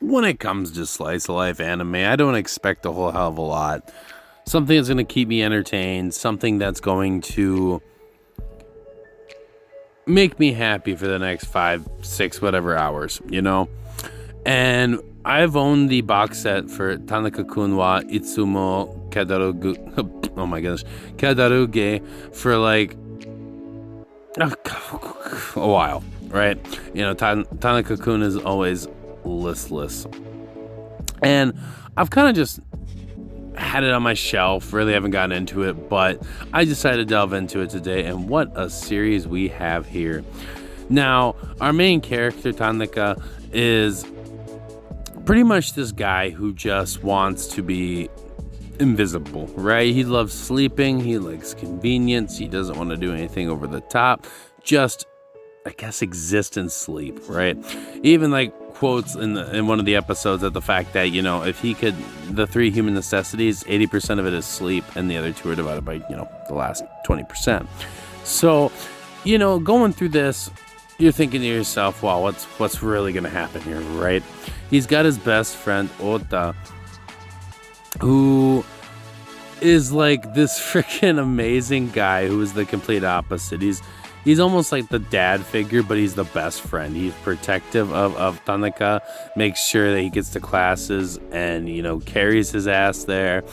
when it comes to slice of life anime, I don't expect a whole hell of a lot. Something that's going to keep me entertained, something that's going to make me happy for the next 5, 6, whatever hours, And I've owned the box set for Tanakakun Itsumo Kadarugu. Oh my gosh, Kadaruge for like a while, right? Tanakakun is always listless. And I've kind of just had it on my shelf, really haven't gotten into it, but I decided to delve into it today, and what a series we have here. Now, our main character, Tanaka, is pretty much this guy who just wants to be invisible, right? He loves sleeping, he likes convenience, he doesn't want to do anything over the top, just, I guess, exist and sleep, right? Even like quotes in one of the episodes at the fact that, if he could, the 3 human necessities, 80% of it is sleep, and the other 2 are divided by, the last 20%. So, going through this, you're thinking to yourself, wow, what's really going to happen here, right? He's got his best friend, Ota, who is like this freaking amazing guy who is the complete opposite. He's almost like the dad figure, but he's the best friend. He's protective of Tanaka, makes sure that he gets to classes and, carries his ass there.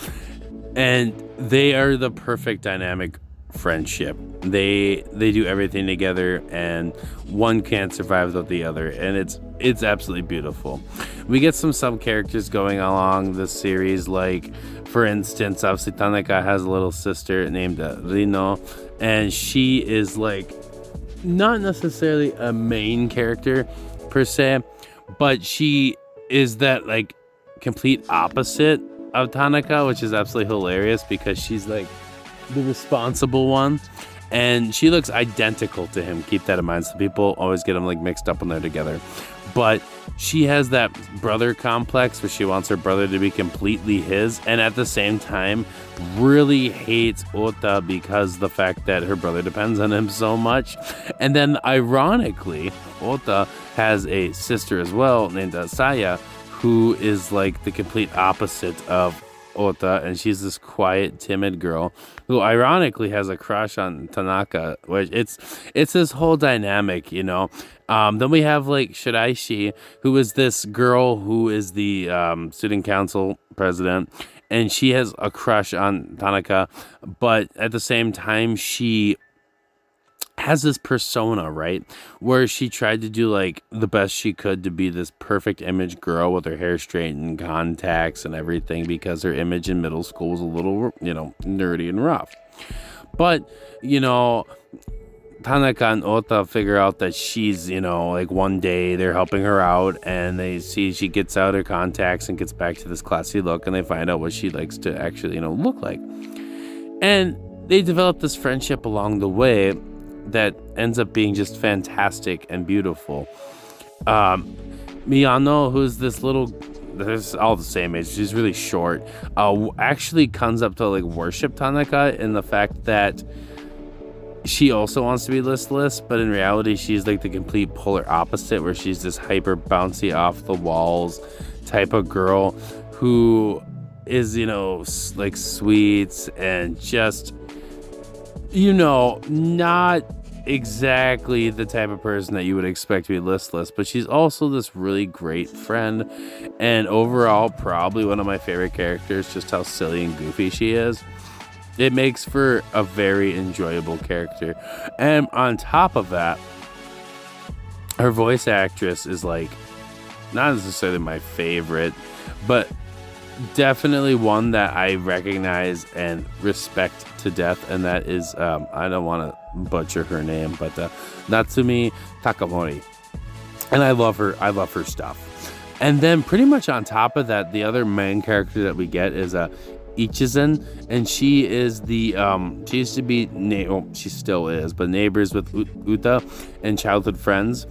And they are the perfect dynamic friendship. They do everything together, and one can't survive without the other, and it's absolutely beautiful. We get some sub characters going along this series, like, for instance, obviously Tanaka has a little sister named Rino, and she is like not necessarily a main character per se, but she is that like complete opposite of Tanaka, which is absolutely hilarious because she's like the responsible one, and she looks identical to him. Keep that in mind. Some people always get them like mixed up when they're together, but she has that brother complex where she wants her brother to be completely his, and at the same time really hates Ota because the fact that her brother depends on him so much. And then ironically, Ota has a sister as well named Saya, who is like the complete opposite of Ota, and she's this quiet, timid girl who ironically has a crush on Tanaka, which it's this whole dynamic, Then we have like Shiraishi, who is this girl who is the student council president, and she has a crush on Tanaka, but at the same time she has this persona, right, where she tried to do like the best she could to be this perfect image girl with her hair straightened, contacts and everything, because her image in middle school was a little, nerdy and rough. But, Tanaka and Ota figure out that she's, like one day they're helping her out and they see she gets out her contacts and gets back to this classy look, and they find out what she likes to actually, look like. And they develop this friendship along the way that ends up being just fantastic and beautiful. Miyano, who's this little, they're all the same age, she's really short, actually comes up to like worship Tanaka in the fact that she also wants to be listless, but in reality she's like the complete polar opposite, where she's this hyper bouncy off the walls type of girl who is, like sweet and just, not exactly the type of person that you would expect to be listless, but she's also this really great friend, and overall probably one of my favorite characters, just how silly and goofy she is. It makes for a very enjoyable character. And on top of that, her voice actress is like not necessarily my favorite, but definitely one that I recognize and respect to death, and that is I don't want to butcher her name, but Natsumi Takamori. And I love her stuff. And then pretty much on top of that, the other main character that we get is Ichizen, and she is the she used to be she still is, but neighbors with Uta and childhood friends,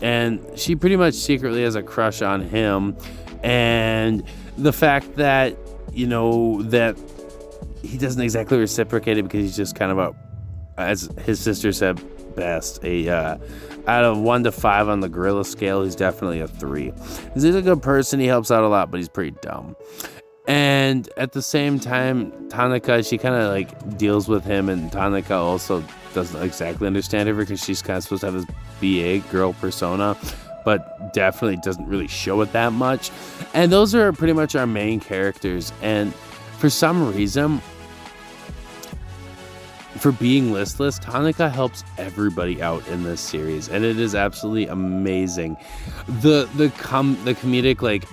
and she pretty much secretly has a crush on him. And the fact that that he doesn't exactly reciprocate it, because he's just kind of as his sister said best, a Out of 1 to 5 on the gorilla scale, he's definitely a 3. He's a good person. He helps out a lot, but he's pretty dumb. And at the same time, Tanaka, she kind of like deals with him, and Tanaka also doesn't exactly understand her because she's kind of supposed to have this BA girl persona, but definitely doesn't really show it that much. And those are pretty much our main characters. And for some reason, for being listless, Tanaka helps everybody out in this series, and it is absolutely amazing. The comedic like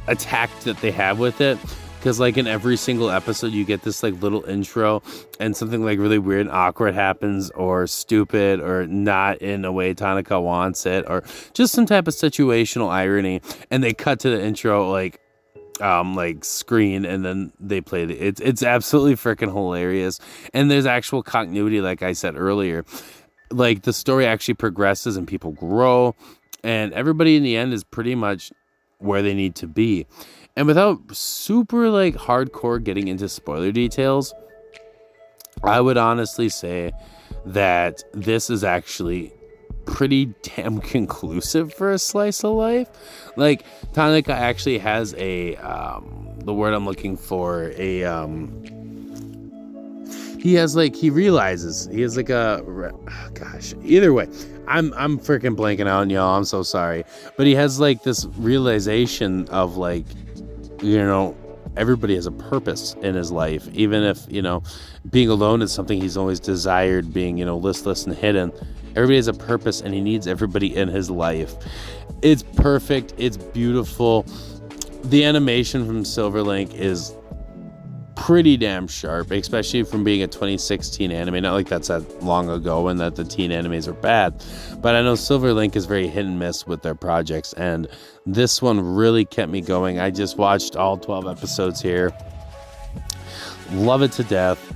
attack that they have with it, because like in every single episode you get this like little intro and something like really weird and awkward happens, or stupid, or not in a way Tanaka wants it, or just some type of situational irony, and they cut to the intro like screen, and then they play it's absolutely freaking hilarious. And there's actual continuity, like I said earlier. Like the story actually progresses and people grow, and everybody in the end is pretty much where they need to be. And without super like hardcore getting into spoiler details, I would honestly say that this is actually pretty damn conclusive for a slice of life. Like Tanaka actually has a the word I'm looking for, he realizes he has like either way, I'm freaking blanking out, y'all. I'm so sorry. But he has like this realization of like, everybody has a purpose in his life, even if, being alone is something he's always desired, being, listless and hidden. Everybody has a purpose, and he needs everybody in his life. It's perfect. It's beautiful. The animation from Silverlink is pretty damn sharp, especially from being a 2016 anime. Not like that's that long ago and that the teen animes are bad, but I know Silverlink is very hit and miss with their projects, and this one really kept me going. I just watched all 12 episodes here. Love it to death.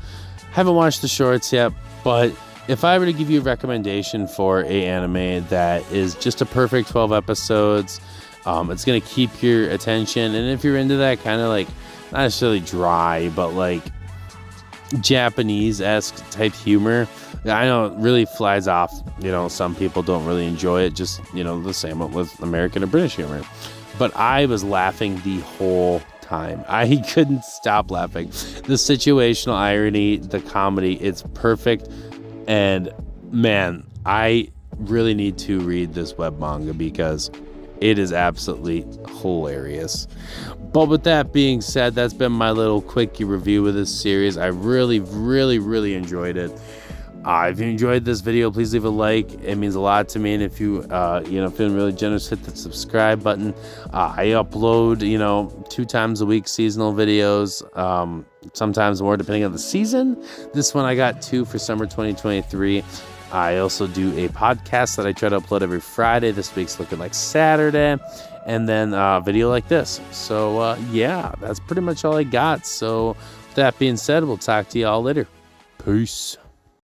Haven't watched the shorts yet, but if I were to give you a recommendation for a anime that is just a perfect 12 episodes, it's going to keep your attention. And if you're into that kind of like, not necessarily dry, but like Japanese-esque type humor, I know it really flies off. Some people don't really enjoy it, just, the same with American or British humor. But I was laughing the whole time. I couldn't stop laughing. The situational irony, the comedy, it's perfect. And man, I really need to read this web manga because it is absolutely hilarious. But with that being said, that's been my little quickie review of this series. I really, really, really enjoyed it. If you enjoyed this video, please leave a like. It means a lot to me. And if you, feeling really generous, hit the subscribe button. I upload, 2 times a week seasonal videos, sometimes more depending on the season. This one I got 2 for summer 2023. I also do a podcast that I try to upload every Friday. This week's looking like Saturday. And then a video like this. So, yeah, that's pretty much all I got. So, with that being said, we'll talk to you all later. Peace.